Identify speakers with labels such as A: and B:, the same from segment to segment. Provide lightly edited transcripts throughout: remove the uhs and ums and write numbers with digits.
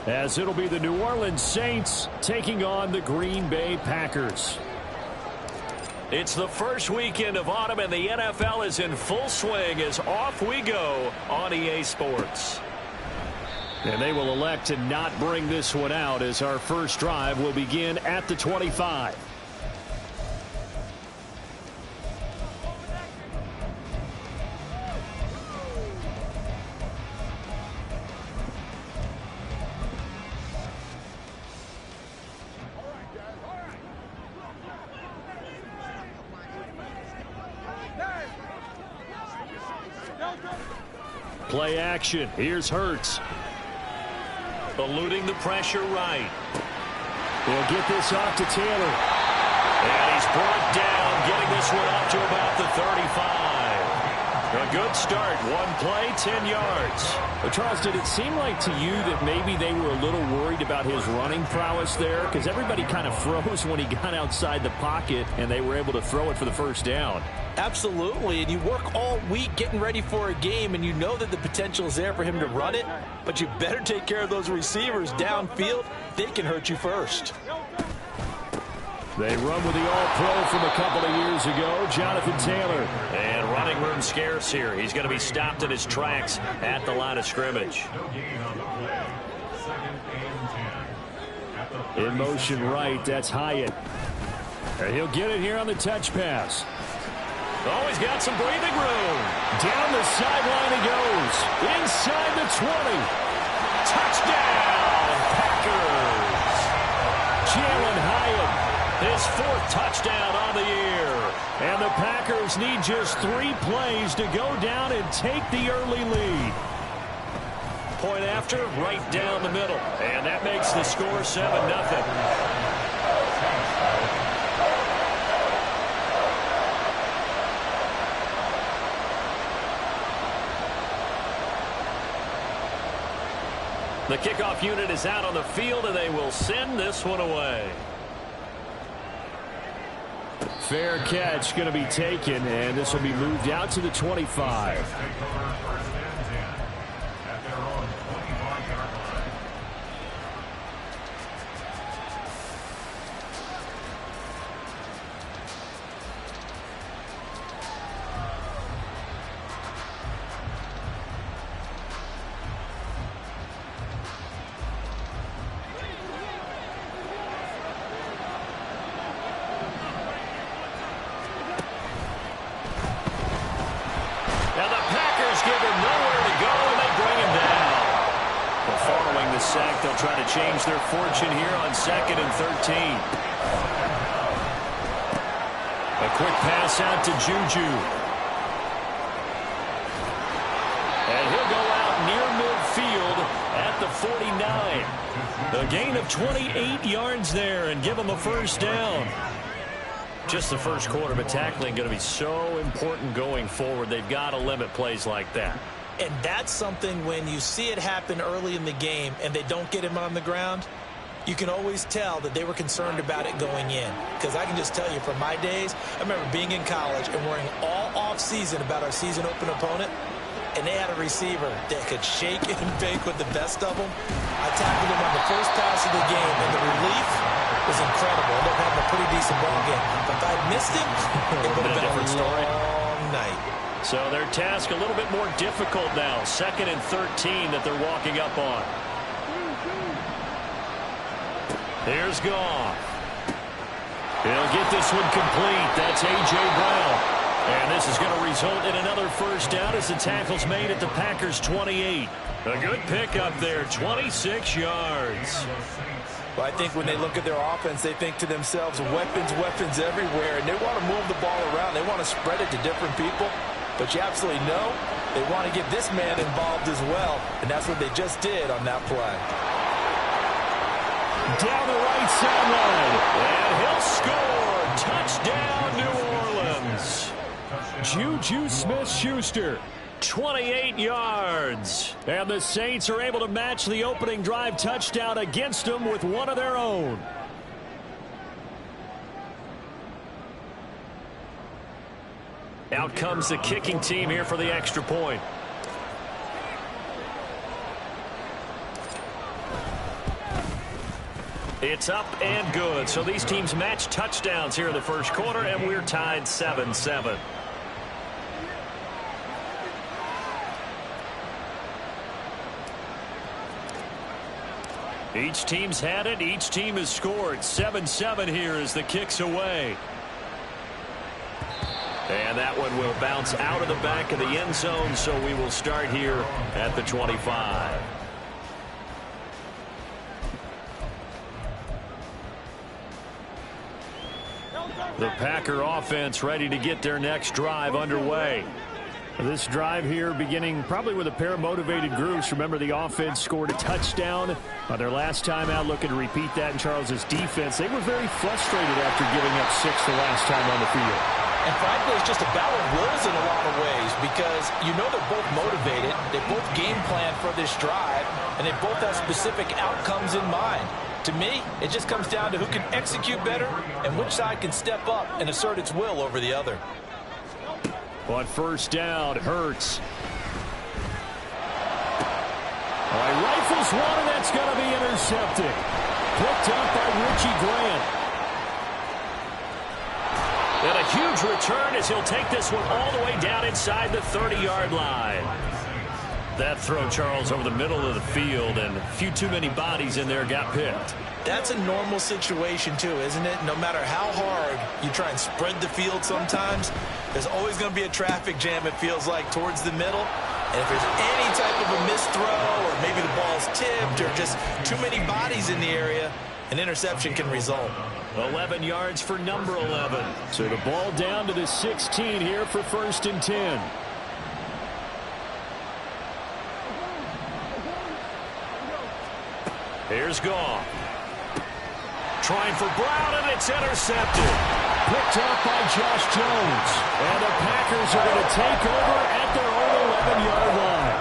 A: as it'll be the New Orleans Saints taking on the Green Bay Packers.
B: It's the first weekend of autumn, and the NFL is in full swing as off we go on EA Sports.
A: And they will elect to not bring this one out as our first drive will begin at the 25. Play action. Here's Hurts.
B: Eluding the pressure right.
A: They'll get this off to Taylor.
B: And he's brought down, getting this one up to about the 35. A good start. One play, 10 yards.
A: But Charles, did it seem like to you that maybe they were a little worried about his running prowess there? Because everybody kind of froze when he got outside the pocket, and they were able to throw it for the first down.
C: Absolutely, and you work all week getting ready for a game, and you know that the potential is there for him to run it, but you better take care of those receivers downfield. They can hurt you first.
A: They run with the all-pro from a couple of years ago, Jonathan Taylor.
B: And running room scarce here. He's going to be stopped in his tracks at the line of scrimmage.
A: In motion right, that's Hyatt. And he'll get it here on the touch pass.
B: Oh, he's got some breathing room.
A: Down the sideline he goes. Inside the 20.
B: Touchdown, Packers.
A: Jalen Hyatt.
B: His fourth touchdown on the year.
A: And the Packers need just 3 plays to go down and take the early lead.
B: Point after, right down the middle. And that makes the score 7-0. The kickoff unit is out on the field, and they will send this one away.
A: Fair catch going to be taken, and this will be moved out to the 25.
B: Sack. They'll try to change their fortune here on 2nd and 13. A quick pass out to Juju. And he'll go out near midfield at the 49. A gain of 28 yards there and give them a first down. Just the first quarter, but tackling going to be so important going forward. They've got to limit plays like that.
C: And that's something when you see it happen early in the game and they don't get him on the ground, you can always tell that they were concerned about it going in. Because I can just tell you from my days, I remember being in college and worrying all off-season about our season open opponent, and they had a receiver that could shake and bake with the best of them. I tackled him on the first pass of the game, and the relief was incredible. I ended up having a pretty decent ball game. But if I'd missed him, it would have been a long night.
B: So their task a little bit more difficult now. 2nd and 13 that they're walking up on. Here's Goff. He'll get this one complete. That's A.J. Brown. And this is going to result in another first down as the tackle's made at the Packers' 28. A good pickup there, 26 yards.
C: Well, I think when they look at their offense, they think to themselves, weapons, weapons everywhere. And they want to move the ball around. They want to spread it to different people. But you absolutely know they want to get this man involved as well. And that's what they just did on that play.
A: Down the right sideline.
B: And he'll score. Touchdown, New Orleans.
A: Juju Smith-Schuster.
B: 28 yards.
A: And the Saints are able to match the opening drive touchdown against them with one of their own.
B: Out comes the kicking team here for the extra point. It's up and good. So these teams match touchdowns here in the first quarter, and we're tied 7-7. Each team's had it. Each team has scored. 7-7 here as the kick's away. And that one will bounce out of the back of the end zone, so we will start here at the 25. The Packer offense ready to get their next drive underway.
A: This drive here beginning probably with a pair of motivated groups. Remember, the offense scored a touchdown on their last time out, looking to repeat that in Charles's defense. They were very frustrated after giving up 6 the last time on the field.
C: And frankly, it's just a battle of wills in a lot of ways because you know they're both motivated. They both game plan for this drive, and they both have specific outcomes in mind. To me, it just comes down to who can execute better and which side can step up and assert its will over the other.
A: On first down, Hurts. All right, rifles one, and that's going to be intercepted. Picked up by Richie Grant.
B: And a huge return as he'll take this one all the way down inside the 30-yard line. That throw, Charles, over the middle of the field, and a few too many bodies in there got picked.
C: That's a normal situation, too, isn't it? No matter how hard you try and spread the field sometimes, there's always going to be a traffic jam, it feels like, towards the middle. And if there's any type of a missed throw or maybe the ball's tipped or just too many bodies in the area, an interception can result.
B: 11 yards for number 11.
A: So the ball down to the 16 here for 1st and 10.
B: Here's Goff. Trying for Brown, and it's intercepted.
A: Picked up by Josh Jones. And the Packers are going to take over at their own 11-yard line.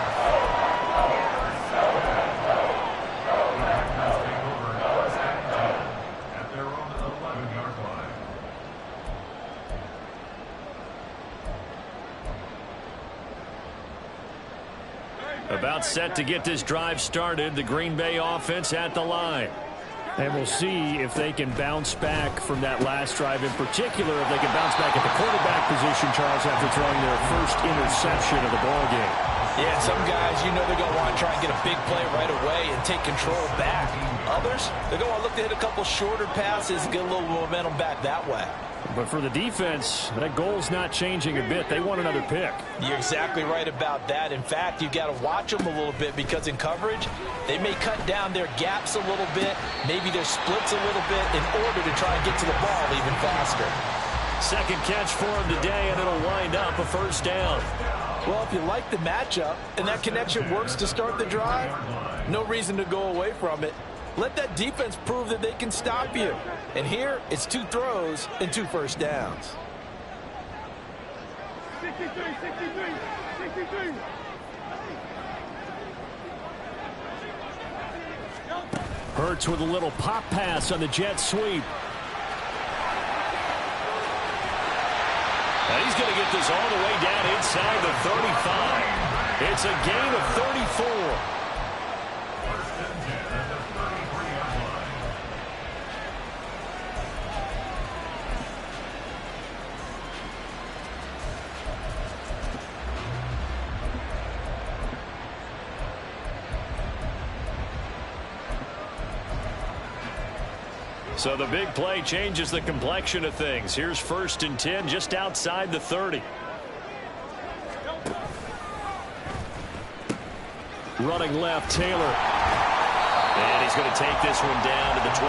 B: About set to get this drive started. The Green Bay offense at the line.
A: And we'll see if they can bounce back from that last drive in particular, if they can bounce back at the quarterback position, Charles, after throwing their first interception of the ball game.
C: Yeah, some guys, you know they're going to want to try and get a big play right away and take control back. Others, they're going to look to hit a couple shorter passes, get a little momentum back that way.
A: But for the defense, that goal's not changing a bit. They want another pick.
C: You're exactly right about that. In fact, you've got to watch them a little bit because in coverage, they may cut down their gaps a little bit, maybe their splits a little bit in order to try and get to the ball even faster.
B: Second catch for him today, and it'll wind up a first down.
C: Well, if you like the matchup and that connection works to start the drive, no reason to go away from it. Let that defense prove that they can stop you. And here, it's 2 throws and 2 first downs.
D: 63.
A: Hurts with a little pop pass on the jet sweep.
B: And he's going to get this all the way down inside the 35. It's a gain of 34. So the big play changes the complexion of things. Here's 1st and 10 just outside the 30.
A: Running left, Taylor.
B: And he's going to take this one down to the 25.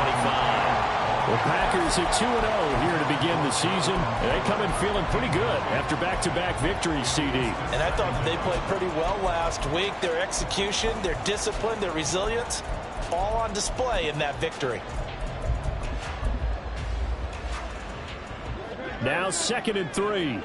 A: The Packers at 2-0 here to begin the season. They come in feeling pretty good after back-to-back victories, CD.
C: And I thought that they played pretty well last week. Their execution, their discipline, their resilience, all on display in that victory.
A: Now 2nd and 3.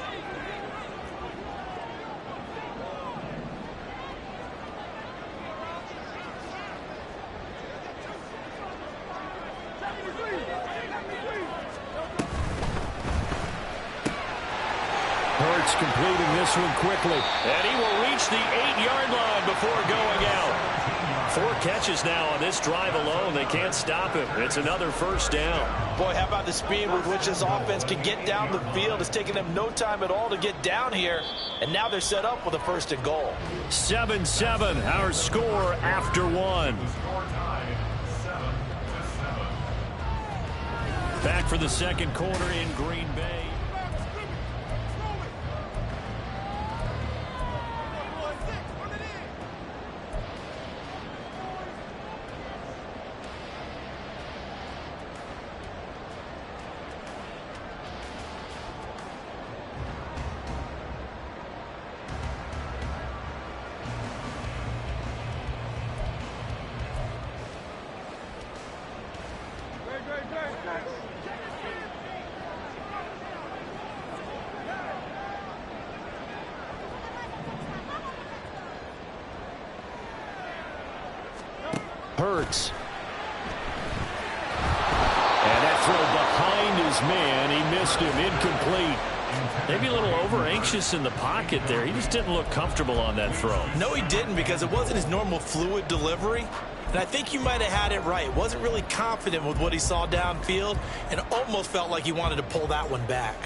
A: Hurts completing this one quickly.
B: And he will reach the 8-yard line before going out. 4 catches now on this drive alone. They can't stop him. It's another first down.
C: Boy, how about the speed with which this offense can get down the field? It's taking them no time at all to get down here. And now they're set up with a 1st and goal.
B: 7-7, our score after 1. Back for the second quarter in Green Bay.
A: Hurts. And that throw behind his man. He missed him. Incomplete.
B: Maybe a little over-anxious in the pocket there. He just didn't look comfortable on that throw.
C: No, he didn't, because it wasn't his normal fluid delivery. And I think you might have had it right. Wasn't really confident with what he saw downfield and almost felt like he wanted to pull that one back.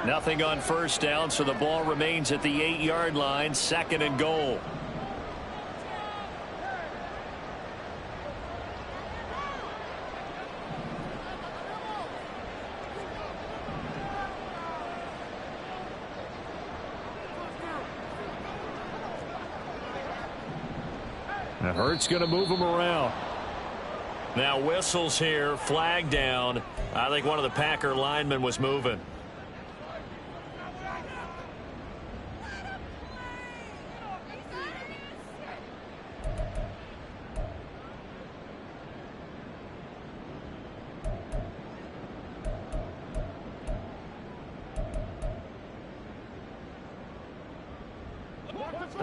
B: Nothing on first down, so the ball remains at the 8-yard line, 2nd and goal.
A: Hurts going to move him around.
B: Now whistles here, flag down. I think one of the Packer linemen was moving.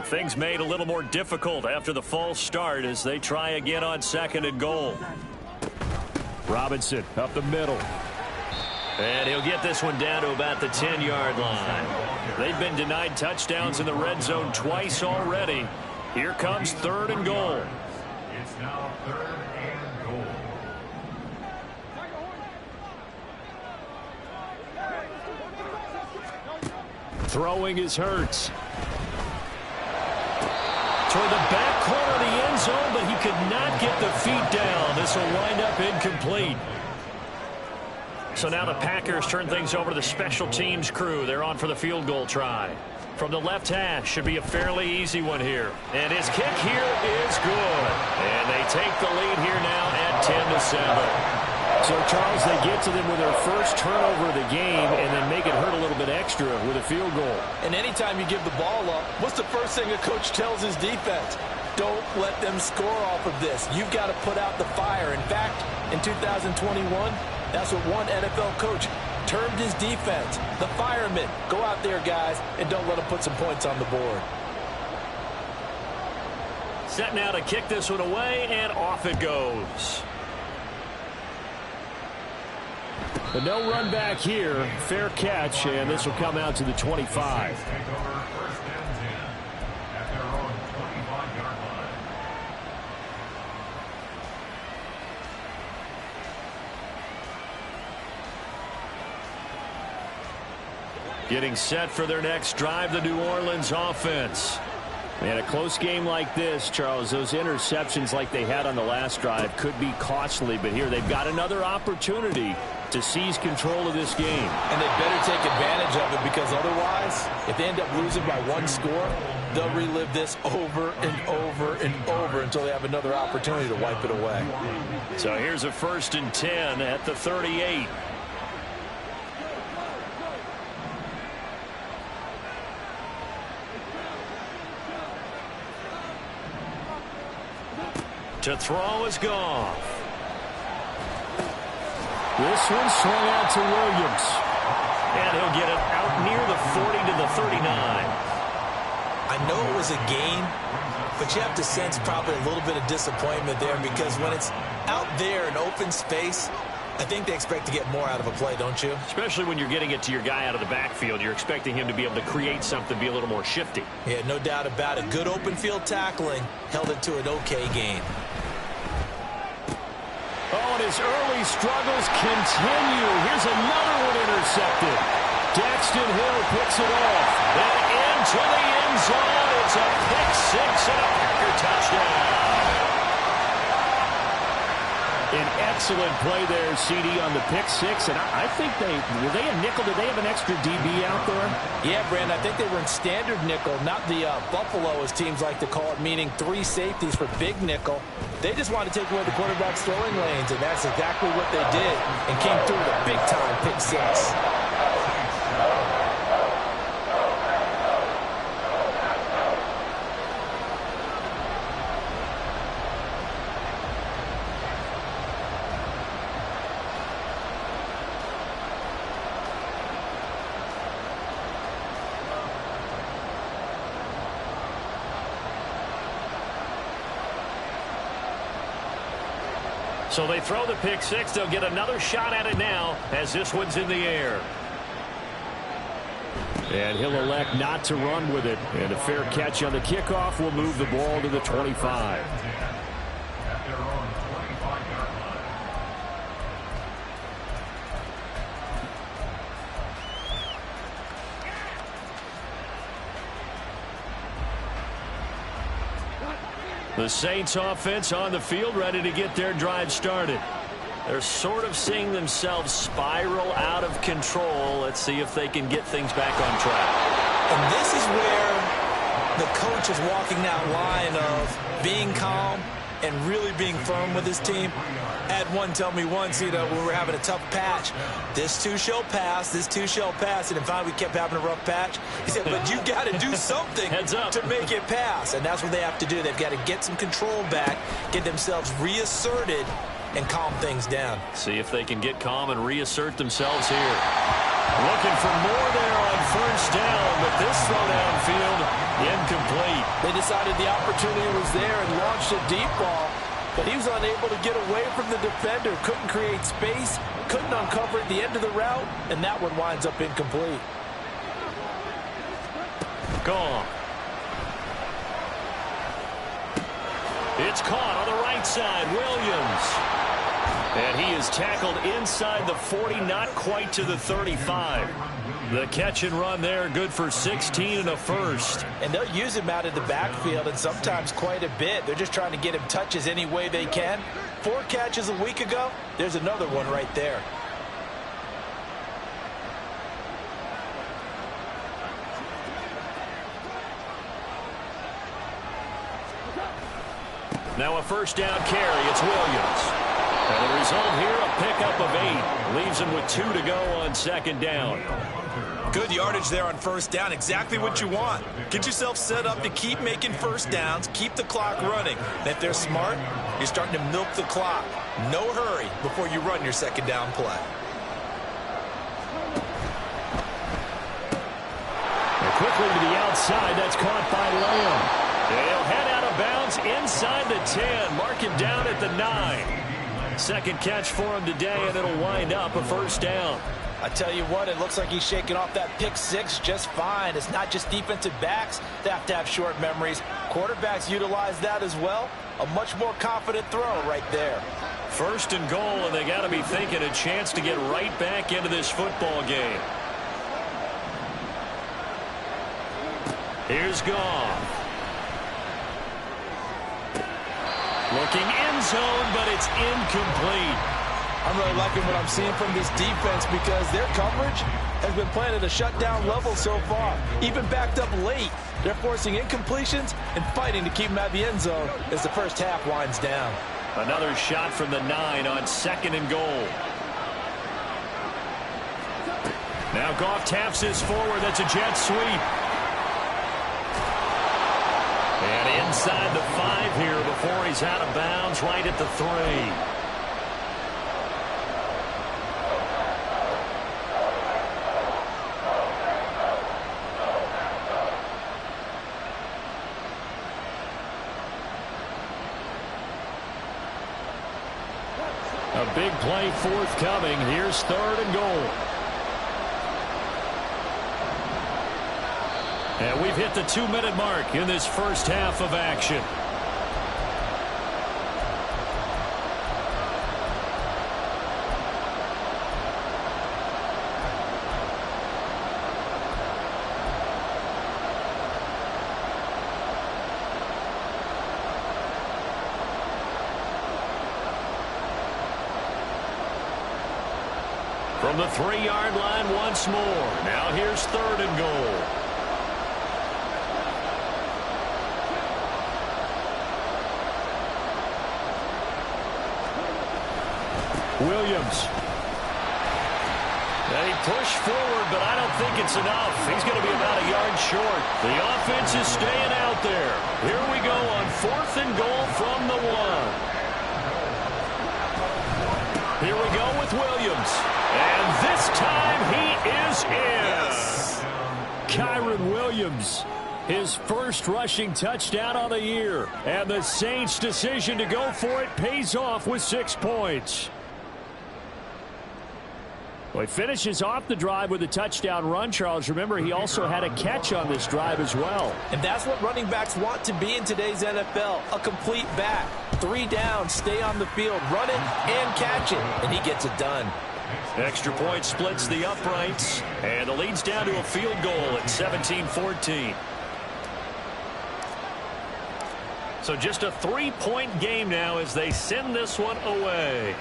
B: Things made a little more difficult after the false start as they try again on 2nd and goal.
A: Robinson up the middle.
B: And he'll get this one down to about the 10-yard line. They've been denied touchdowns in the red zone twice already. Here comes 3rd and goal.
D: It's now 3rd and goal.
A: Throwing is Hurts.
B: Toward the back corner of the end zone, but he could not get the feet down. This will wind up incomplete. So now the Packers turn things over to the special teams crew. They're on for the field goal try. From the left hash, should be a fairly easy one here. And his kick here is good. And they take the lead here now at 10-7.
A: So, Charles, they get to them with their first turnover of the game and then make it hurt a little bit extra with a field goal.
C: And anytime you give the ball up, what's the first thing a coach tells his defense? Don't let them score off of this. You've got to put out the fire. In fact, in 2021, that's what one NFL coach termed his defense, the firemen. Go out there, guys, and don't let them put some points on the board.
B: Set now to kick this one away, and off it goes.
A: But no run back here. Fair catch, and this will come out to the 25.
B: Getting set for their next drive, the New Orleans offense.
A: Man, a close game like this, Charles, those interceptions like they had on the last drive could be costly, but here they've got another opportunity to seize control of this game.
C: And they better take advantage of it, because otherwise, if they end up losing by 1 score, they'll relive this over and over and over until they have another opportunity to wipe it away.
B: So here's a 1st and 10 at the 38. To throw is Goff.
A: This one swung out to Williams.
B: And he'll get it out near the 40 to the 39.
C: I know it was a gain, but you have to sense probably a little bit of disappointment there, because when it's out there in open space, I think they expect to get more out of a play, don't you?
B: Especially when you're getting it to your guy out of the backfield. You're expecting him to be able to create something, be a little more shifty.
C: Yeah, no doubt about it. Good open field tackling held it to an okay gain.
A: Oh, and his early struggles continue. Here's another one intercepted. Daxton Hill picks it off.
B: And into the end zone. It's a pick six and a Packer touchdown.
A: An excellent play there, CD, on the pick six. And I think were they a nickel? Did they have an extra DB out there?
C: Yeah, Brandon, I think they were in standard nickel, not the Buffalo, as teams like to call it, meaning 3 safeties for big nickel. They just wanted to take away the quarterback's throwing lanes, and that's exactly what they did, and came through with a big-time pick six.
B: So they throw the pick six. They'll get another shot at it now as this one's in the air.
A: And he'll elect not to run with it. And a fair catch on the kickoff will move the ball to the 25.
D: At their own 25-yard line.
B: The Saints offense on the field, ready to get their drive started. They're sort of seeing themselves spiral out of control. Let's see if they can get things back on track.
C: And this is where the coach is walking that line of being calm and really being firm with his team. Had one tell me once, when we were having a tough patch, this too shall pass, this too shall pass, and in fact we kept having a rough patch. He said, but you got to do something to make it pass, and that's what they have to do. They've got to get some control back, get themselves reasserted, and calm things down.
B: See if they can get calm and reassert themselves here. Looking for more there on first down, but this throw downfield incomplete.
C: They decided the opportunity was there and launched a deep ball, but he was unable to get away from the defender, couldn't create space, couldn't uncover at the end of the route, and that one winds up incomplete.
B: Gone. It's caught on the right side. Williams. And he is tackled inside the 40, not quite to the 35. The catch and run there, good for 16 and a first.
C: And they'll use him out of the backfield, and sometimes quite a bit. They're just trying to get him touches any way they can. 4 catches a week ago, there's another one right there.
B: Now a first down carry. It's Williams. And the result here, a pickup of 8. Leaves him with 2 to go on second down.
C: Good yardage there on first down. Exactly what you want. Get yourself set up to keep making first downs, keep the clock running. And if they're smart, you're starting to milk the clock. No hurry before you run your second down play.
A: And quickly to the outside. That's caught by Lamb.
B: They'll head out of bounds inside the 10. Mark him down at the 9. Second catch for him today, and it'll wind up a first down.
C: I tell you what, it looks like he's shaking off that pick six just fine. It's not just defensive backs that have to have short memories. Quarterbacks utilize that as well. A much more confident throw right there.
B: First and goal, and they got to be thinking a chance to get right back into this football game. Here's Goff. Looking end zone, but it's incomplete.
C: I'm really liking what I'm seeing from this defense because their coverage has been playing at a shutdown level so far. Even backed up late, they're forcing incompletions and fighting to keep them out of the end zone as the first half winds down.
B: Another shot from the 9 on second and goal. Now Goff taps this forward. That's a jet sweep. And inside the 5 here before he's out of bounds, right at the 3.
A: A big play forthcoming. Here's 3rd and goal.
B: And we've hit the 2-minute mark in this first half of action. From the 3-yard line once more. Now here's 3rd and goal.
A: Williams.
B: They push forward, but I don't think it's enough. He's going to be about a yard short. The offense is staying out there. Here we go on 4th and goal from the 1. Here we go with Williams. And this time he is in.
A: Yes. Kyron Williams, his first rushing touchdown on the year. And the Saints' decision to go for it pays off with 6 points. Well, he finishes off the drive with a touchdown run, Charles. Remember, he also had a catch on this drive as well.
C: And that's what running backs want to be in today's NFL, a complete back. 3 down, stay on the field, run it and catch it, and he gets it done.
B: Extra point splits the uprights, and the lead's down to a field goal at 17-14. So just a 3-point game now as they send this one away.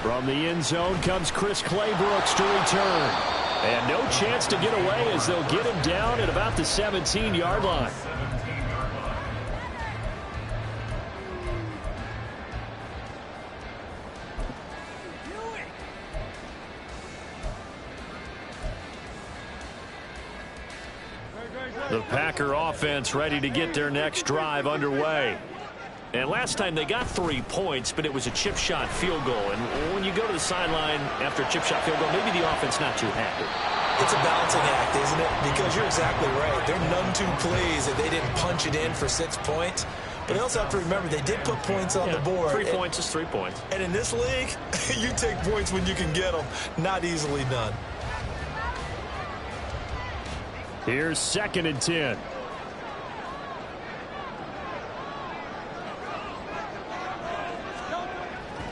A: From the end zone comes Chris Claybrooks to return. And no chance to get away as they'll get him down at about the 17-yard line.
B: The Packer offense ready to get their next drive underway. And last time they got 3 points, but it was a chip shot field goal. And when you go to the sideline after a chip shot field goal, maybe the offense not too happy.
C: It's a balancing act, isn't it? Because you're exactly right. There are none too pleased that they didn't punch it in for 6 points. But they also have to remember they did put points on the board.
B: 3 points is 3 points.
C: And in this league, you take points when you can get them. Not easily done.
A: Here's 2nd and 10.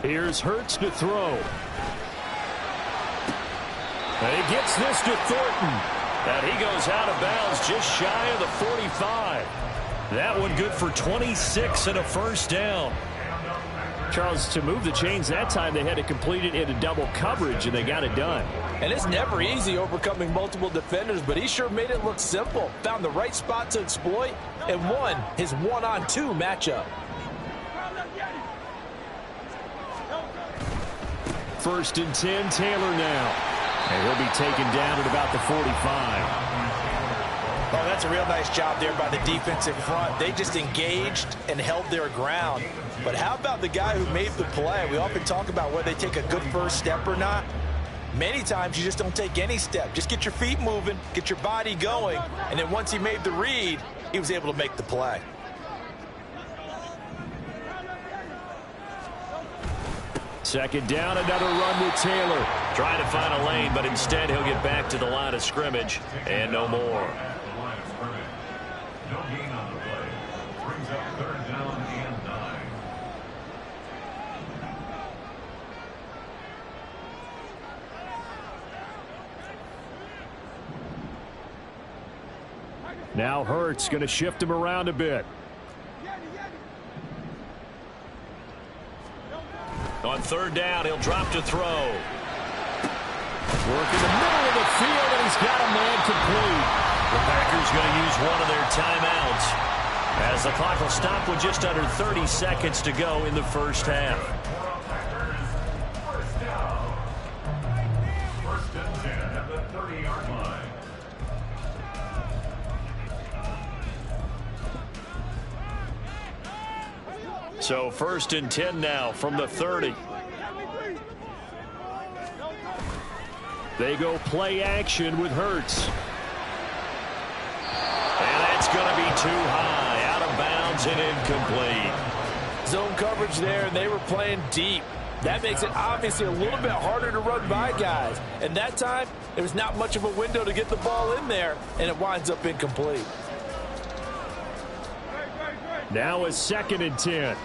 A: Here's Hurts to throw. And he gets this to Thornton.
B: And he goes out of bounds just shy of the 45. That one good for 26 and a first down.
A: Charles, to move the chains that time, they had to complete it into double coverage, and they got it done.
C: And it's never easy overcoming multiple defenders, but he sure made it look simple. Found the right spot to exploit and won his 1-on-2 matchup.
A: 1st and 10, Taylor now. And he'll be taken down at about the 45.
C: Oh, that's a real nice job there by the defensive front. They just engaged and held their ground. But how about the guy who made the play? We often talk about whether they take a good first step or not. Many times you just don't take any step. Just get your feet moving, get your body going, and then once he made the read, he was able to make the play.
A: Second down, another run with Taylor.
B: Trying to find a lane, but instead he'll get back to the line of scrimmage and no more.
D: No gain on the play. Brings up 3rd down and 9.
A: Now Hurts going to shift him around a bit.
B: On 3rd down, he'll drop to throw.
A: Work in the middle of the field, and he's got a man complete.
B: The Packers going to use one of their timeouts as the clock will stop with just under 30 seconds to go in the first half.
D: First down. 1st and 10 at the 30-yard line.
B: So 1st and 10 now from the 30.
A: They go play action with Hurts.
B: And that's going to be too high, out of bounds and incomplete.
C: zone coverage there, and they were playing deep. That makes it obviously a little bit harder to run by guys. And that time, there was not much of a window to get the ball in there, and it winds up incomplete.
A: Now a 2nd and 10.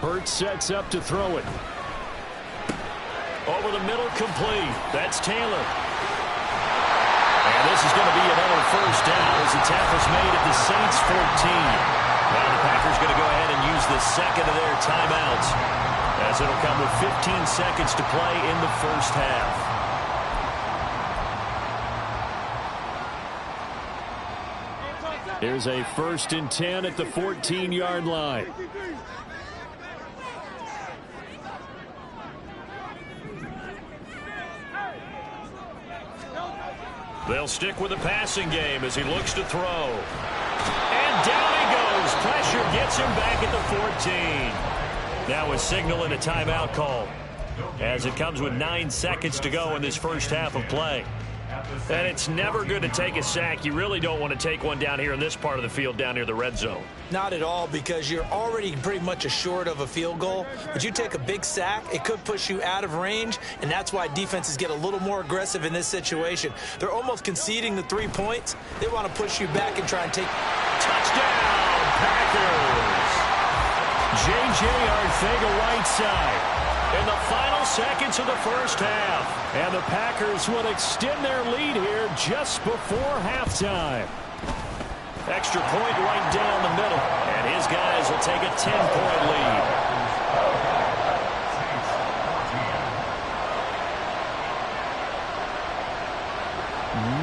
A: Hurts sets up to throw it.
B: Over the middle, complete. That's Taylor. And this is going to be another first down as the tackle's made at the Saints 14. Now the Packers going to go ahead and use the second of their timeouts, as it'll come with 15 seconds to play in the first half.
A: Here's a 1st and 10 at the 14-yard line.
B: They'll stick with the passing game as he looks to throw. And down he goes. Pressure gets him back at the 14. Now a signal and a timeout call, as it comes with 9 seconds to go in this first half of play.
A: And it's never good to take a sack. You really don't want to take one down here in this part of the field, down near the red zone.
C: Not at all, because you're already pretty much assured of a field goal. But you take a big sack, it could push you out of range, and that's why defenses get a little more aggressive in this situation. They're almost conceding the 3 points. They want to push you back and try and take...
A: Touchdown, Packers! J.J. Arcega-Whiteside in the final seconds of the first half. And the Packers will extend their lead here just before halftime.
B: Extra point right down the middle, and his guys will take a 10-point lead.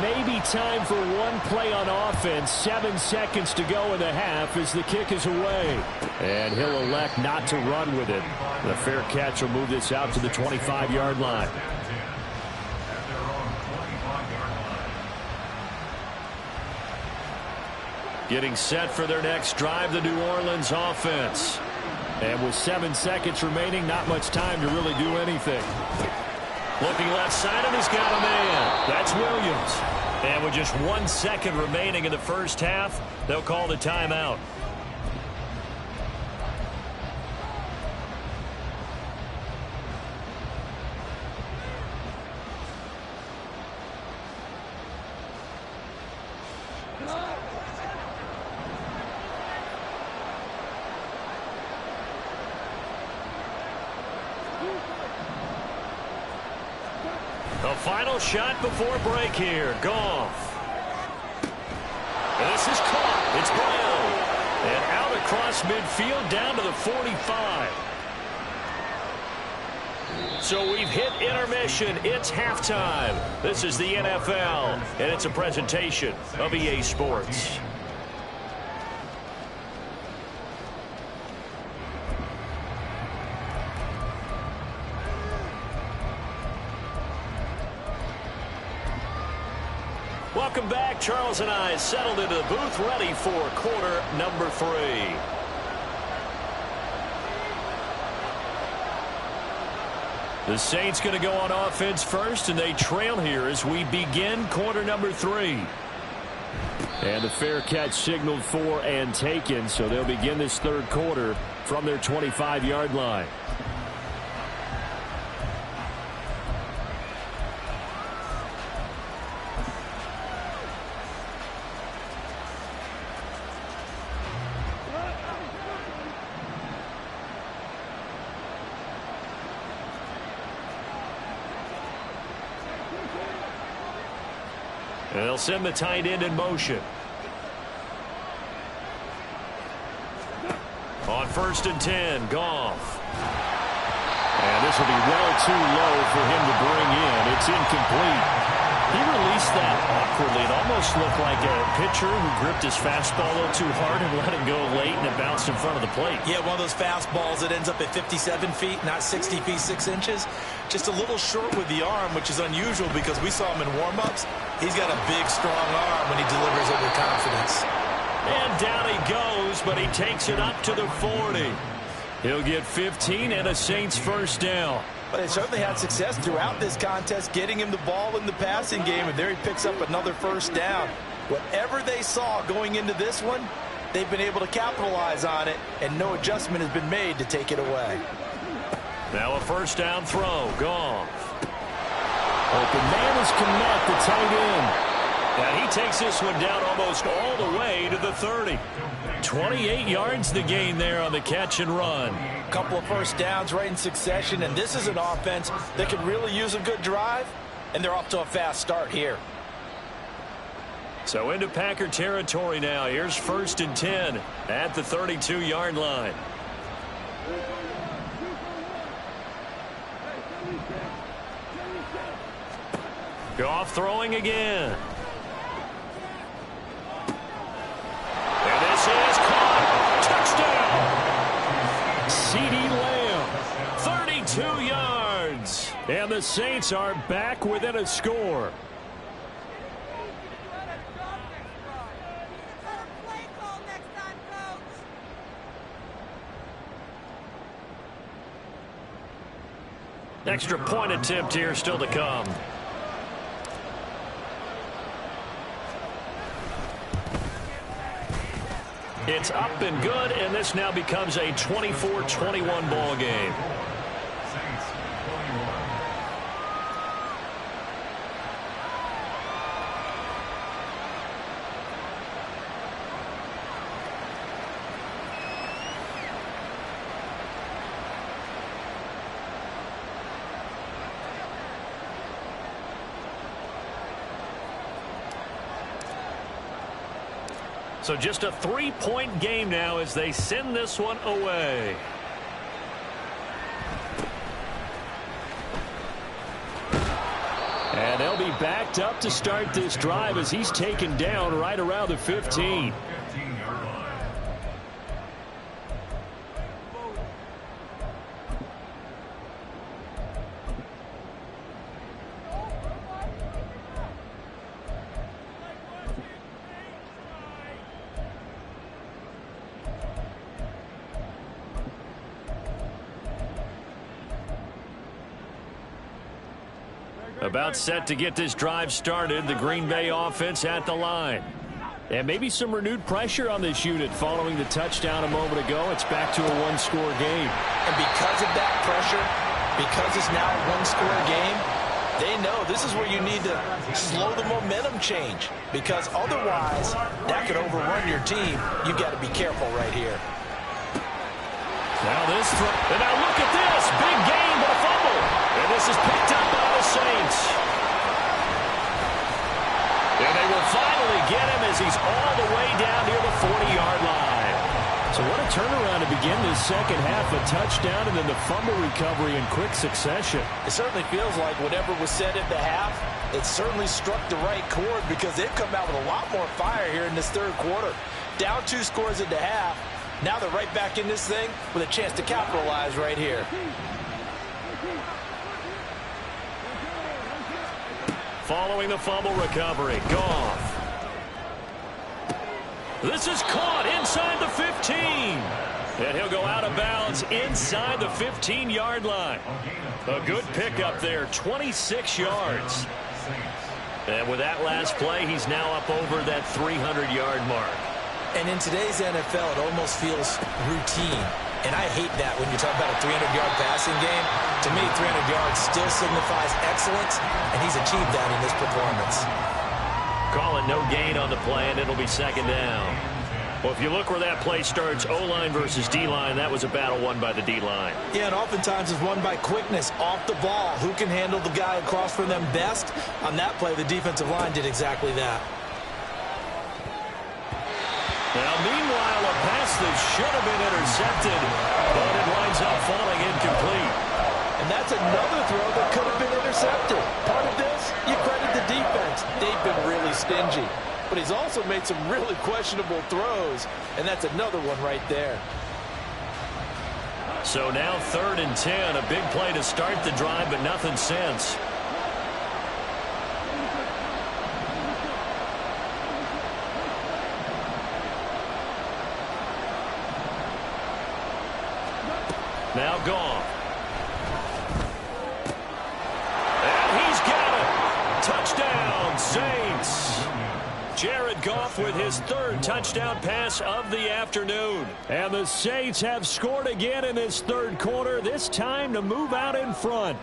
A: Maybe time for one play on offense. 7 seconds to go in the half as the kick is away. And he'll elect not to run with it. The fair catch will move this out to the 25-yard line. Getting set for their next drive, the New Orleans offense. And with 7 seconds remaining, not much time to really do anything. Looking left side, and he's got a man. That's Williams. And with just 1 second remaining in the first half, they'll call the timeout. The final shot before break here. Goff. This is caught. It's Brown. And out across midfield down to the 45. So we've hit intermission. It's halftime. This is the NFL, and it's a presentation of EA Sports. Welcome back. Charles and I settled into the booth, ready for quarter number 3. The Saints going to go on offense first, and they trail here as we begin quarter number 3. And a fair catch signaled for and taken, so they'll begin this third quarter from their 25-yard line. They'll send the tight end in motion. On 1st and 10, Goff. And this will be well too low for him to bring in. It's incomplete. He released that awkwardly. It almost looked like a pitcher who gripped his fastball a little too hard and let it go late, and it bounced in front of the plate.
C: Yeah, one of those fastballs that ends up at 57 feet, not 60 feet, 6 inches. Just a little short with the arm, which is unusual because we saw him in warm-ups. He's got a big, strong arm when he delivers it with confidence.
B: And down he goes, but he takes it up to the 40.
A: He'll get 15 and a Saints first down.
C: But they certainly had success throughout this contest, getting him the ball in the passing game, and there he picks up another first down. Whatever they saw going into this one, they've been able to capitalize on it, and no adjustment has been made to take it away.
B: Now a first down throw. Goff.
A: Open man is Connect, the tight end.
B: And he takes this one down almost all the way to the 30. 28 yards the gain there on the catch and run.
C: A couple of first downs right in succession, and this is an offense that could really use a good drive, and they're off to a fast start here.
B: So into Packer territory now. Here's 1st and 10 at the 32-yard line. Goff throwing again. And this is caught. Touchdown.
A: CeeDee Lamb, 32 yards. And the Saints are back within a score.
B: Extra point attempt here still to come. It's up and good, and this now becomes a 24-21 ball game. So just a 3-point game now as they send this one away.
A: And they'll be backed up to start this drive as he's taken down right around the 15.
B: About set to get this drive started. The Green Bay offense at the line.
A: And maybe some renewed pressure on this unit following the touchdown a moment ago. It's back to a one-score game.
C: And because of that pressure, because it's now a one-score game, they know this is where you need to slow the momentum change. Because otherwise, that could overrun your team. You've got to be careful right here.
B: Now this throw. And now look at this. Big gain, but a fumble. And this is picked up by the Saints. And they will finally get him as he's all the way down near the 40-yard line.
A: So what a turnaround to begin this second half. A touchdown and then the fumble recovery in quick succession.
C: It certainly feels like whatever was said at the half, it certainly struck the right chord because they've come out with a lot more fire here in this third quarter. Down 2 scores at the half. Now they're right back in this thing with a chance to capitalize right here.
B: Following the fumble recovery, Goff. This is caught inside the 15. And he'll go out of bounds inside the 15-yard line. A good pickup there, 26 yards. And with that last play, he's now up over that 300-yard mark.
C: And in today's NFL, it almost feels routine. And I hate that when you talk about a 300-yard passing game. To me, 300 yards still signifies excellence, and he's achieved that in this performance.
B: Call it no gain on the play, and it'll be second down. Well, if you look where that play starts, O-line versus D-line, that was a battle won by the D-line.
C: Yeah, and oftentimes it's won by quickness off the ball. Who can handle the guy across from them best? On that play, the defensive line did exactly that.
B: Now, meanwhile, a pass that should have been intercepted, but it winds up falling incomplete.
C: And that's another throw that could have been intercepted. Part of this, you credit the defense. They've been really stingy. But he's also made some really questionable throws, and that's another one right there.
B: So now 3rd and 10, a big play to start the drive, but nothing since. Now Goff. take off with his third touchdown pass of the afternoon.
A: And the Saints have scored again in this third quarter, this time to move out in front.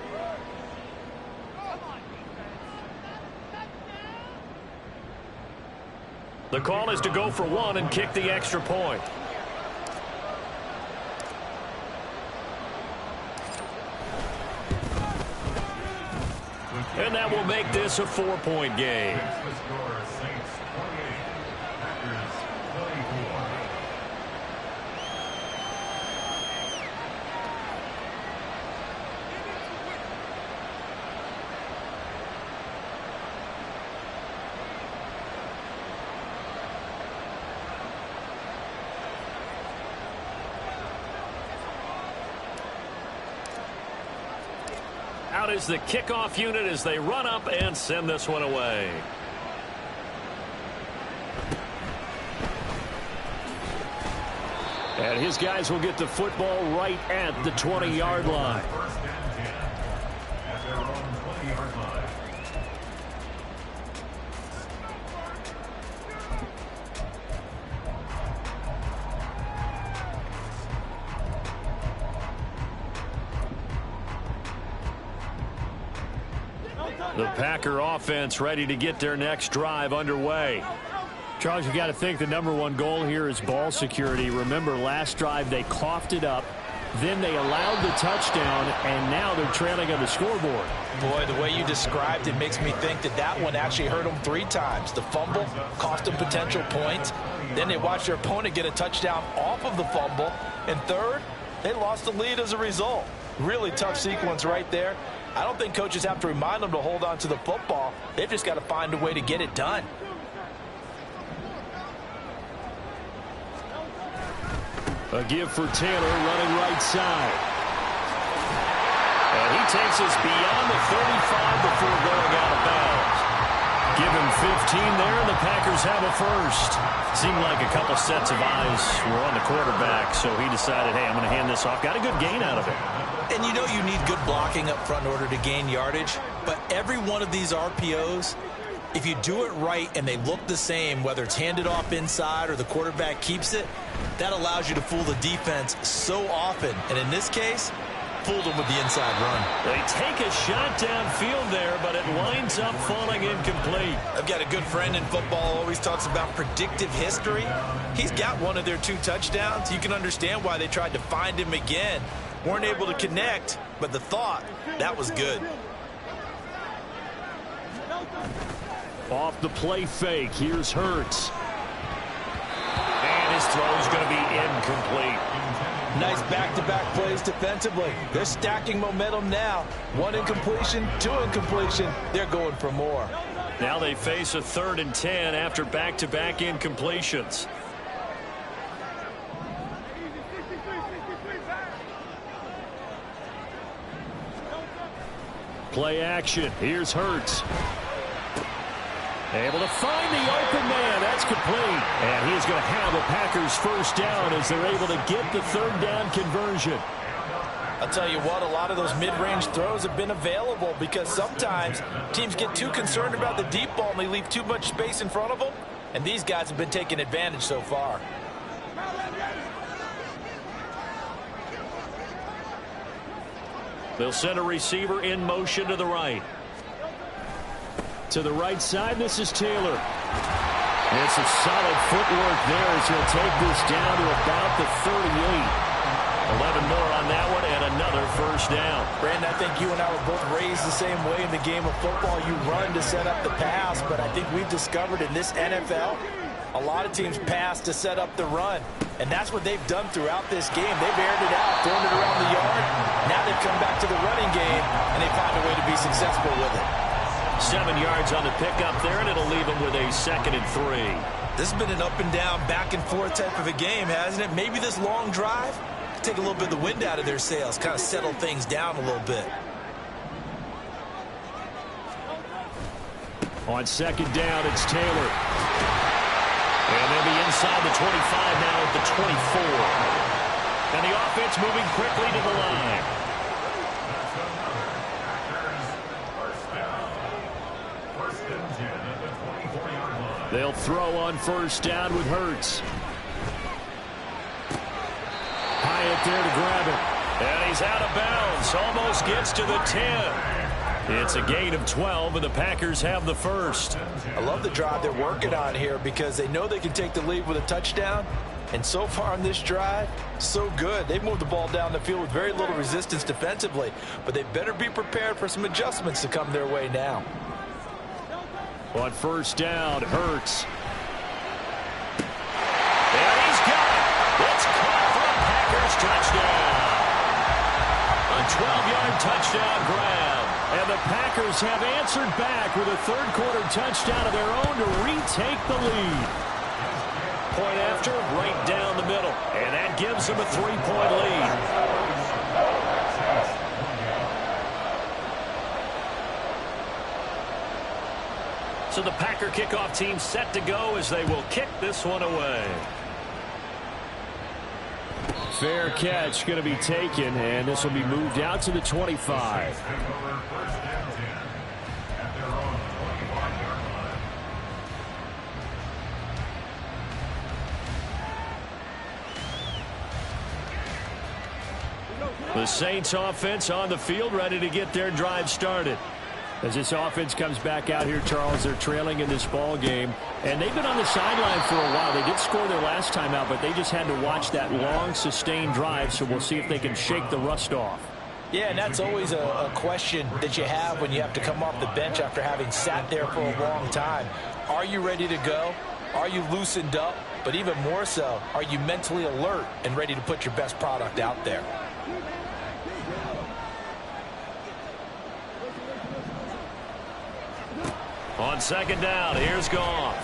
B: The call is to go for one and kick the extra point. And that will make this a 4-point game. Out is the kickoff unit as they run up and send this one away.
A: And his guys will get the football right at the 20-yard line.
B: The Packer offense ready to get their next drive underway.
A: Charles, you got to think the #1 goal here is ball security. Remember, last drive they coughed it up, then they allowed the touchdown, and now they're trailing on the scoreboard.
C: Boy, the way you described it makes me think that that one actually hurt them 3 times. The fumble cost them potential points. Then they watched their opponent get a touchdown off of the fumble. And third, they lost the lead as a result. Really tough sequence right there. I don't think coaches have to remind them to hold on to the football. They've just got to find a way to get it done.
A: A give for Taylor running right side.
B: And he takes us beyond the 35 before going out of bounds. Give him 15 there, and the Packers have a first. Seemed like a couple sets of eyes were on the quarterback, so he decided, hey, I'm going to hand this off. Got a good gain out of it.
C: And you know you need good blocking up front in order to gain yardage, but every one of these RPOs, if you do it right and they look the same, whether it's handed off inside or the quarterback keeps it, that allows you to fool the defense so often. And in this case, fooled them with the inside run.
B: They take a shot downfield there, but it winds up falling incomplete.
C: I've got a good friend in football, always talks about predictive history. He's got one of their 2 touchdowns. You can understand why they tried to find him again. Weren't able to connect, but the thought, that was good.
A: Off the play fake, here's Hurts.
B: And his throw is going to be incomplete.
C: Nice back-to-back plays defensively. They're stacking momentum now. 1 incompletion, 2 incompletion. They're going for more.
B: Now they face a 3rd and 10 after back-to-back incompletions.
A: Play action. Here's Hurts. Able to find the open man. That's complete. And he's going to have the Packers first down as they're able to get the 3rd down conversion.
C: I'll tell you what, a lot of those mid-range throws have been available because sometimes teams get too concerned about the deep ball and they leave too much space in front of them. And these guys have been taking advantage so far.
B: They'll send a receiver in motion to the right.
A: To the right side, this is Taylor. It's a solid footwork there as he'll take this down to about the 38.
B: 11 more on that one and another first down.
C: Brandon, I think you and I were both raised the same way in the game of football. You run to set up the pass, but I think we've discovered in this NFL, a lot of teams pass to set up the run. And that's what they've done throughout this game. They've aired it out, thrown it around the yard. Now they've come back to the running game, and they find a way to be successful with it.
B: 7 yards on the pickup there, and it'll leave them with a 2nd and 3.
C: This has been an up and down, back and forth type of a game, hasn't it? Maybe this long drive take a little bit of the wind out of their sails, kind of settle things down a little bit.
A: On 2nd down, it's Taylor.
B: And they'll be inside the 25 now at the 24. And the offense moving quickly to the line.
A: They'll throw on first down with Hurts. Hyatt there to grab it.
B: And he's out of bounds. Almost gets to the 10. It's a gain of 12, and the Packers have the first.
C: I love the drive they're working on here because they know they can take the lead with a touchdown. And so far on this drive, so good. They've moved the ball down the field with very little resistance defensively. But they better be prepared for some adjustments to come their way now.
A: On first down, Hurts.
B: And he's got it. It's caught for a Packers touchdown. A 12-yard touchdown grab.
A: And the Packers have answered back with a third-quarter touchdown of their own to retake the lead.
B: Point after, right down the middle. And that gives them a 3-point lead. So the Packer kickoff team set to go as they will kick this one away.
A: Fair catch going to be taken, and this will be moved out to the 25. The Saints offense on the field, ready to get their drive started. As this offense comes back out here, Charles, they're trailing in this ball game, and they've been on the sideline for a while. They did score their last time out, but they just had to watch that long, sustained drive, so we'll see if they can shake the rust off.
C: Yeah, and that's always a question that you have when you have to come off the bench after having sat there for a long time. Are you ready to go? Are you loosened up? But even more so, are you mentally alert and ready to put your best product out there?
B: On second down, here's Goff.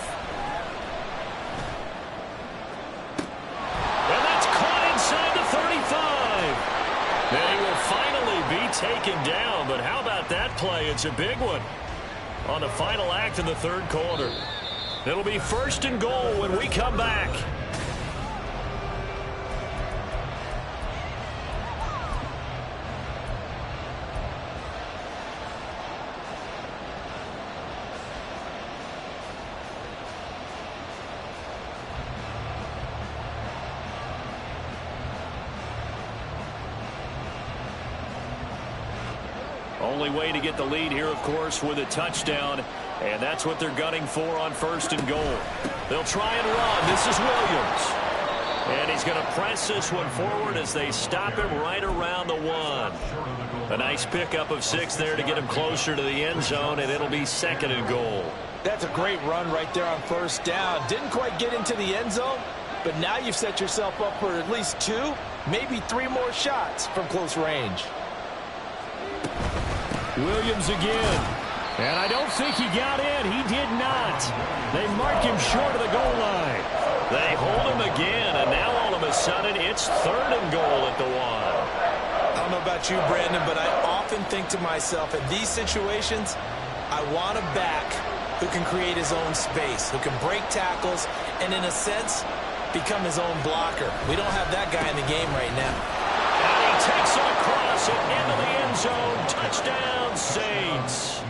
B: And that's caught inside the 35. And he will finally be taken down, but how about that play? It's a big one on the final act of the third quarter. It'll be first and goal when we come back. Only way to get the lead here, of course, with a touchdown. And that's what they're gunning for on first and goal. They'll try and run. This is Williams. And he's going to press this one forward as they stop him right around the 1. A nice pickup of 6 there to get him closer to the end zone, and it'll be second and goal.
C: That's a great run right there on first down. Didn't quite get into the end zone, but now you've set yourself up for at least 2, maybe 3 more shots from close range.
A: Williams again. And I don't think he got in. He did not. They mark him short of the goal line.
B: They hold him again, and now all of a sudden it's third and goal at the 1.
C: I don't know about you, Brandon, but I often think to myself, in these situations, I want a back who can create his own space, who can break tackles, and in a sense, become his own blocker. We don't have that guy in the game right now.
B: And he takes it across and into the end zone. Touchdown, Saints.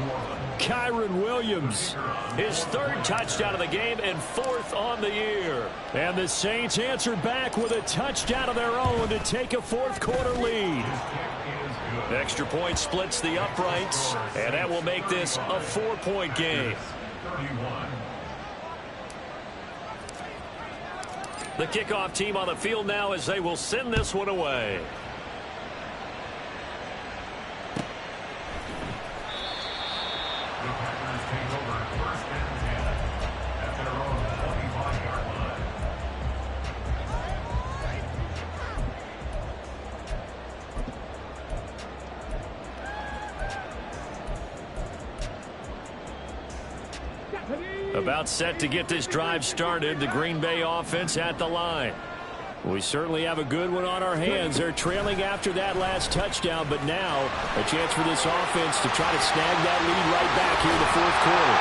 A: Kyron Williams,
B: his 3rd touchdown of the game and 4th on the year.
A: And the Saints answer back with a touchdown of their own to take a 4th quarter lead.
B: Extra point splits the uprights, and that will make this a 4-point game. The kickoff team on the field now as they will send this one away. About set to get this drive started. The Green Bay offense at the line.
A: We certainly have a good one on our hands. They're trailing after that last touchdown, but now a chance for this offense to try to snag that lead right back here in the 4th quarter.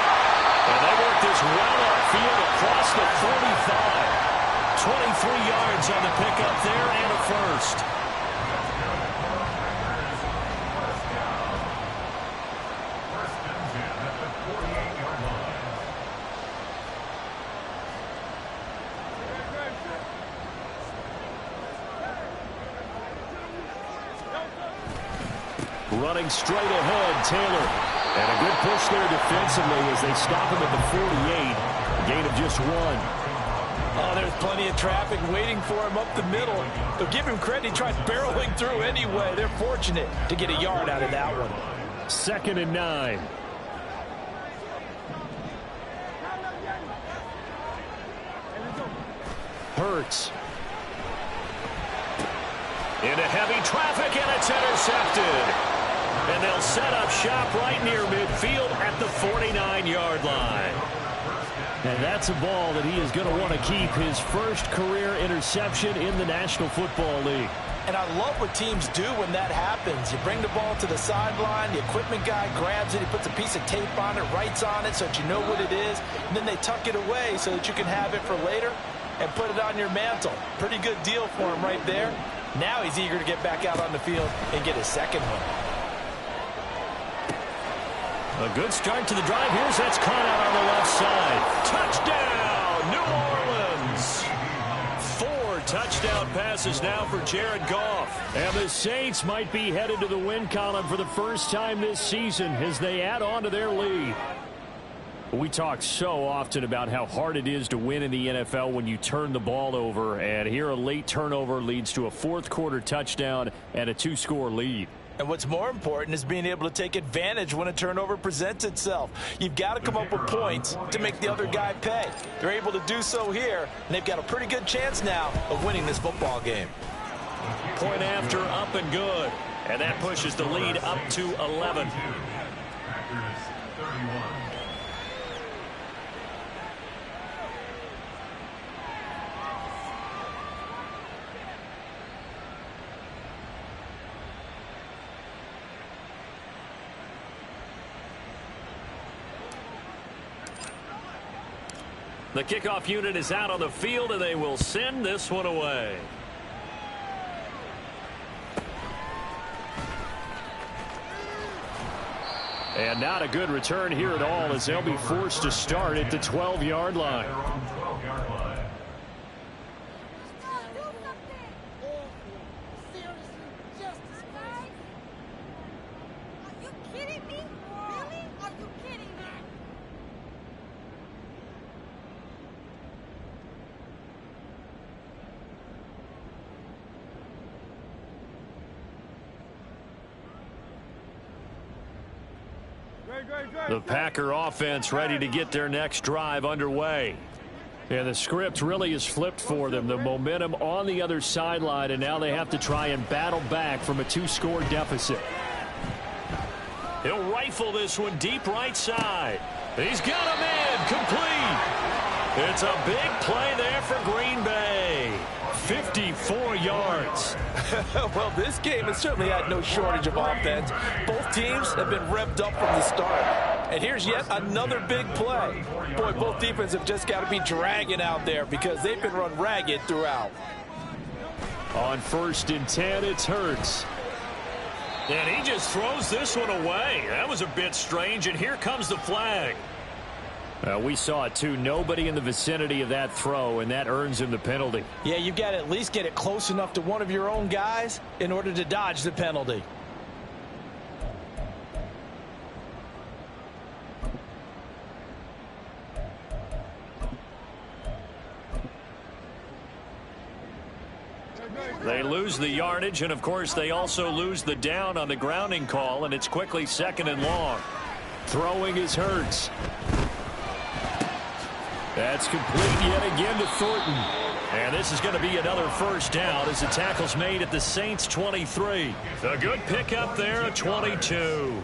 B: And they work this well upfield across the 45. 23 yards on the pickup there and a first.
A: Running straight ahead, Taylor. And a good push there defensively as they stop him at the 48. A gain of just 1.
C: Oh, there's plenty of traffic waiting for him up the middle. But give him credit, he tried barreling through anyway. They're fortunate to get a yard out of that one.
A: 2nd and 9. Hurts. Into heavy traffic, and it's intercepted. And they'll set up shop right near midfield at the 49-yard line. And that's a ball that he is going to want to keep, his first career interception in the National Football League.
C: And I love what teams do when that happens. You bring the ball to the sideline, the equipment guy grabs it, he puts a piece of tape on it, writes on it so that you know what it is, and then they tuck it away so that you can have it for later and put it on your mantle. Pretty good deal for him right there. Now he's eager to get back out on the field and get his second one.
A: A good start to the drive. Here's that's caught out on the left side. Touchdown, New Orleans. 4 touchdown passes now for Jared Goff. And the Saints might be headed to the win column for the first time this season as they add on to their lead. We talk so often about how hard it is to win in the NFL when you turn the ball over. And here a late turnover leads to a fourth-quarter touchdown and a 2-score lead.
C: And what's more important is being able to take advantage when a turnover presents itself. You've got to come up with points to make the other guy pay. They're able to do so here, and they've got a pretty good chance now of winning this football game.
B: Point after, up and good. And that pushes the lead up to 11. The kickoff unit is out on the field, and they will send this one away.
A: And not a good return here at all as they'll be forced to start at the 12-yard line. The Packer offense ready to get their next drive underway. And the script really is flipped for them. The momentum on the other sideline, and now they have to try and battle back from a 2-score deficit.
B: He'll rifle this one deep right side. He's got him in, complete. It's a big play there for Green Bay. 54 yards.
C: Well, this game has certainly had no shortage of offense. Both teams have been revved up from the start. And here's yet another big play. Boy, both defenses have just got to be dragging out there because they've been run ragged throughout.
A: On 1st and 10, it's Hurts.
B: And he just throws this one away. That was a bit strange, and here comes the flag.
A: We saw it too. Nobody in the vicinity of that throw, and that earns him the penalty.
C: Yeah, you've got to at least get it close enough to one of your own guys in order to dodge the penalty.
B: They lose the yardage, and of course they also lose the down on the grounding call, and it's quickly 2nd and long.
A: Throwing is Hurts. That's complete yet again to Thornton.
B: And this is going to be another first down as the tackle's made at the Saints 23. A good pickup there at 22.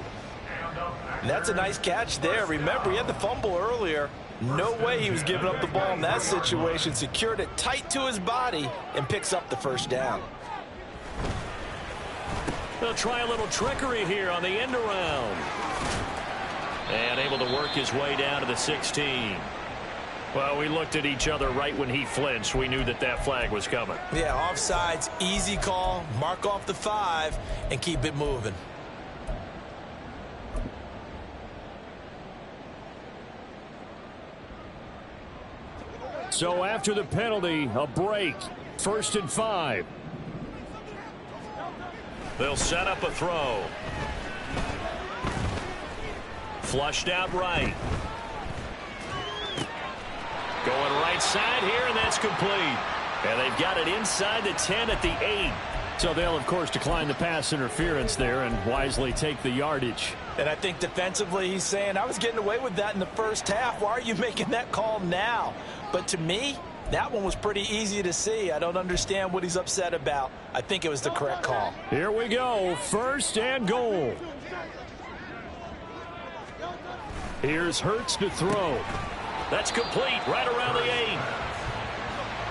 C: That's a nice catch there. Remember, he had the fumble earlier. No way he was giving up the ball in that situation. Secured it tight to his body and picks up the first down.
B: They'll try a little trickery here on the end around. And able to work his way down to the 16. Well, we looked at each other right when he flinched. We knew that that flag was coming.
C: Yeah, offsides, easy call. Mark off the 5 and keep it moving.
A: So after the penalty, a break. 1st and 5.
B: They'll set up a throw. Flushed out right. Going right side here, and that's complete. And they've got it inside the 10 at the 8.
A: So they'll, of course, decline the pass interference there and wisely take the yardage.
C: And I think defensively he's saying, I was getting away with that in the first half. Why are you making that call now? But to me, that one was pretty easy to see. I don't understand what he's upset about. I think it was the correct call.
A: Here we go. 1st and goal. Here's Hurts to throw.
B: That's complete right around the 8.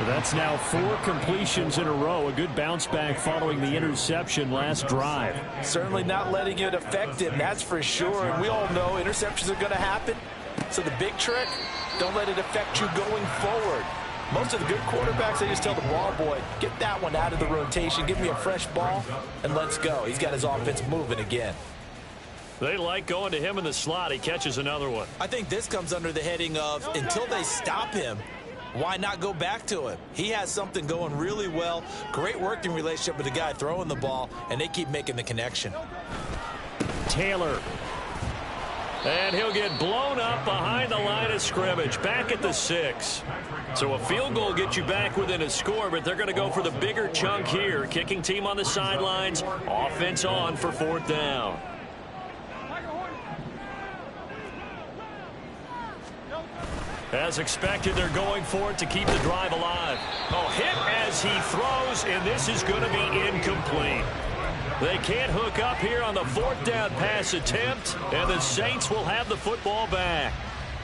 A: That's now 4 completions in a row. A good bounce back following the interception last drive.
C: Certainly not letting it affect him, that's for sure. And we all know interceptions are going to happen. So the big trick, don't let it affect you going forward. Most of the good quarterbacks, they just tell the ball boy, get that one out of the rotation, give me a fresh ball, and let's go. He's got his offense moving again.
B: They like going to him in the slot. He catches another one.
C: I think this comes under the heading of until they stop him, why not go back to him? He has something going really well. Great working relationship with the guy throwing the ball, and they keep making the connection.
A: Taylor.
B: And he'll get blown up behind the line of scrimmage, back at the 6. So a field goal gets you back within a score, but they're going to go for the bigger chunk here. Kicking team on the sidelines, offense on for 4th down. As expected, they're going for it to keep the drive alive. Oh, hit as he throws, and this is going to be incomplete. They can't hook up here on the 4th down pass attempt, and the Saints will have the football back.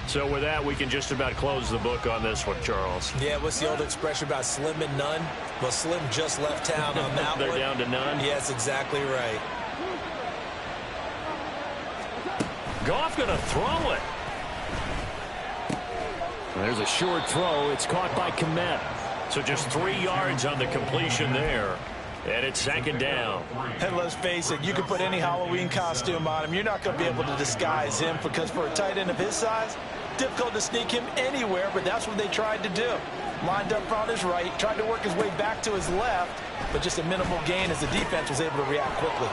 B: So with that, we can just about close the book on this one, Charles.
C: Yeah, what's the old expression about slim and none? Well, Slim just left town on that
B: They're
C: one.
B: down to none?
C: Yes, exactly right.
B: Goff going to throw it.
A: There's a short throw. It's caught by Kmet.
B: So just 3 yards on the completion there. And it's 2nd down.
C: And let's face it, you can put any Halloween costume on him. You're not going to be able to disguise him because for a tight end of his size, difficult to sneak him anywhere, but that's what they tried to do. Lined up on his right, tried to work his way back to his left, but just a minimal gain as the defense was able to react quickly.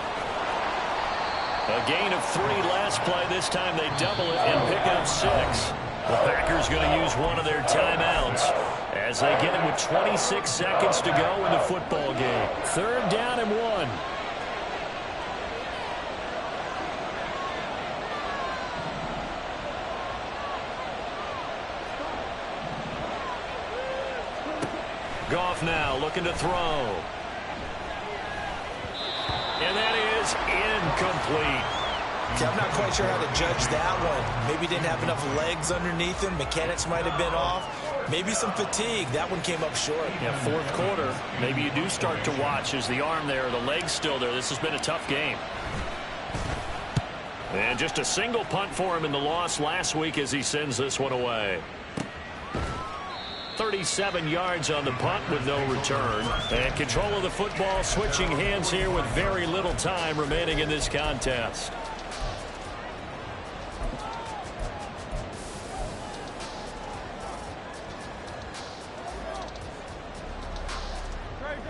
B: A gain of 3 last play. This time they double it and pick up 6. The Packers going to use one of their timeouts as they get it with 26 seconds to go in the football game.
A: 3rd down and 1.
B: Goff now looking to throw. And that is incomplete.
C: I'm not quite sure how to judge that one. Maybe didn't have enough legs underneath him. Mechanics might have been off. Maybe some fatigue. That one came up short.
A: Yeah, 4th quarter. Maybe you do start to watch as the arm there, the leg's still there. This has been a tough game.
B: And just a single punt for him in the loss last week as he sends this one away. 37 yards on the punt with no return. And control of the football switching hands here with very little time remaining in this contest.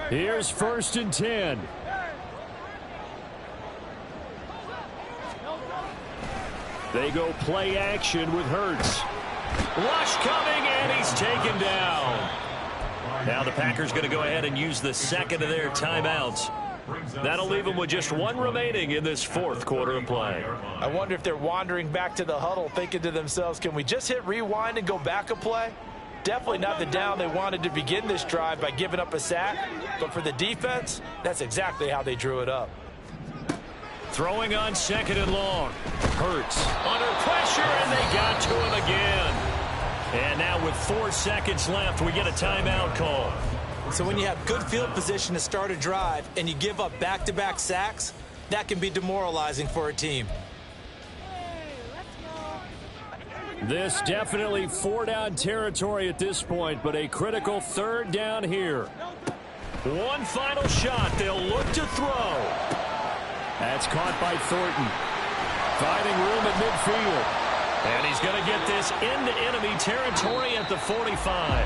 A: Here's 1st and 10. They go play action with Hurts.
B: Rush coming, and he's taken down. Now the Packers going to go ahead and use the 2nd of their timeouts. That'll leave them with just 1 remaining in this 4th quarter of play.
C: I wonder if they're wandering back to the huddle thinking to themselves, can we just hit rewind and go back a play? Definitely not the down they wanted to begin this drive by giving up a sack. But for the defense, that's exactly how they drew it up.
B: Throwing on 2nd and long. Hurts under pressure, and they got to him again. And now with 4 seconds left, we get a timeout call.
C: So when you have good field position to start a drive and you give up back-to-back sacks, that can be demoralizing for a team.
A: This definitely 4-down territory at this point, but a critical 3rd down here.
B: One final shot. They'll look to throw.
A: That's caught by Thornton. Finding room at midfield.
B: And he's going to get this into enemy territory at the 45.